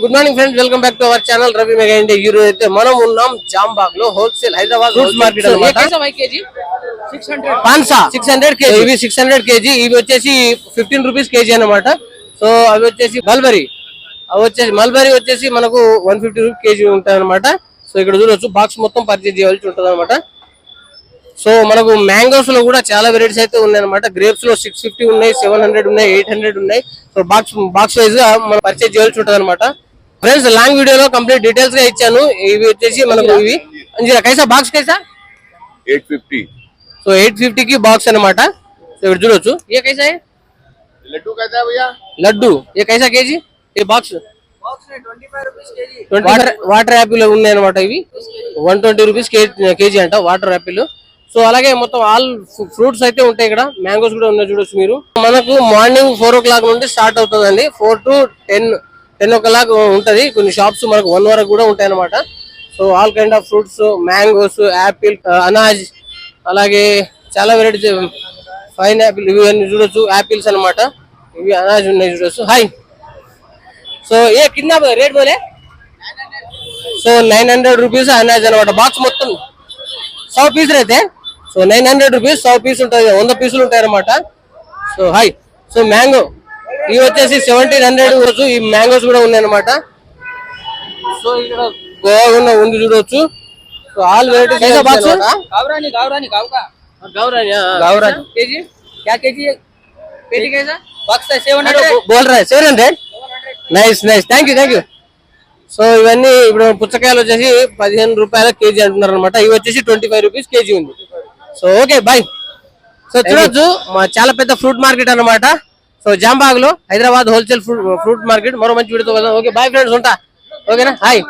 Good morning friends, welcome back to our channel Ravi mega India. ఈ రోజు అయితే మనం ఉన్నాం జాంబాగ్ లో హోల్సేల్ హైదరాబాద్ ఫ్రూట్స్ మార్కెట్ అన్నమాట. 600 కేజీ ఇవి 600 కేజీ ఇవి వచ్చేసి 15 రూపీస్ కేజీ అన్నమాట. సో అవి వచ్చేసి మల్బరీ వచ్చేసి మనకు 150 రూపీస్ కేజీ ఉంటాయి అనమాట. సో ఇక్కడ చూడొచ్చు బాక్స్ మొత్తం పర్చేజ్ చేయాల్సి ఉంటుంది అనమాట. సో మనకు మ్యాంగోస్ లో కూడా చాలా వెరైటీస్ అయితే ఉన్నాయి అనమాట. గ్రేప్స్ లో 650 ఉన్నాయి, 700 ఉన్నాయి, 800 ఉన్నాయి. సో బాక్స్ వైజ్ గా మనం పర్చేజ్ చేయాల్సి ఉంటుంది అనమాట. ఫ్రెండ్స్ లాంగ్ వీడియోలో కంప్లీట్ డీటెయిల్స్ గా ఇచ్చాను. ఇవి వచ్చేసి మనకు ఇవి అంజీరా కైసా బాక్స్ కైసా 850. సో 850 की बॉक्स अनమాట. సో ఇక్కడ చూడొచ్చు. ये कैसा है लड्डू कैसा है भैया? लड्डू ये कैसा केजी? ये बॉक्स में 25 रुपीस केजी. వాటర్ యాపిల్ ఉన్నాయి అన్నమాట. ఇవి 120 రూపీస్ కేజీ అంట వాటర్ యాపిల్. సో అలాగే మొత్తం ఆల్ ఫ్రూట్స్ అయితే ఉంటాయి. ఇక్కడ మ్యాంగోస్ కూడా ఉన్నాయి చూడొచ్చు మీరు. మనకు మార్నింగ్ 4 o'clock నుండి స్టార్ట్ అవుతుందండి. 4 to 10 o'clock ఉంటది. కొన్ని షాప్స్ మనకు 1 వరకు కూడా ఉంటాయి అన్నమాట. So all kind of fruits, mangoes, apple, అనాజ్, అలాగే చాలా వెరైటీస్, ఫైన్ యాపిల్ ఇవన్నీ చూడొచ్చు. యాపిల్స్ అన్నమాట. ఇవి అనాజ్ ఉన్నాయి చూడొచ్చు. హాయ్. సో ఏ కింద రేట్ బోలే? సో 900 రూపీస్ అనాజ్ అనమాట. బాక్స్ మొత్తం 100 పీసులు అయితే. సో 900 రూపీస్ 100 పీస్ ఉంటుంది, 100 పీసులు ఉంటాయి అనమాట. So hi. సో మ్యాంగో ఇవి వచ్చేసి 1700 ఈ మ్యాంగోస్ కూడా ఉన్నాయి అనమాట. సో ఇక్కడ గోవా ఉంది చూడొచ్చు. సో ఆల్ వెరైటీస్ బాక్స్ गावरानी गावरानी गाव का गावरानी केजी क्या केजी है? पेटी कैसा बॉक्स है 700 बोल रहा है 700. Nice thank you. సో ఇవన్నీ ఇప్పుడు పుచ్చకాయలు వచ్చేసి 15 రూపాయల కేజీ అంటున్నారు అనమాట. ఇవి వచ్చేసి 25 రూపీస్ కేజీ ఉంది. So okay bye. సో చూడొచ్చు మా చాలా పెద్ద ఫ్రూట్ మార్కెట్ అన్నమాట. సో జాంబాగ్ లో హైదరాబాద్ హోల్సేల్ ఫ్రూట్ మార్కెట్. మరో మంచి వీడియోతో కదా. ఓకే బాయ్ ఫ్రెండ్స్, ఉంటా. ఓకేనా? హాయ్.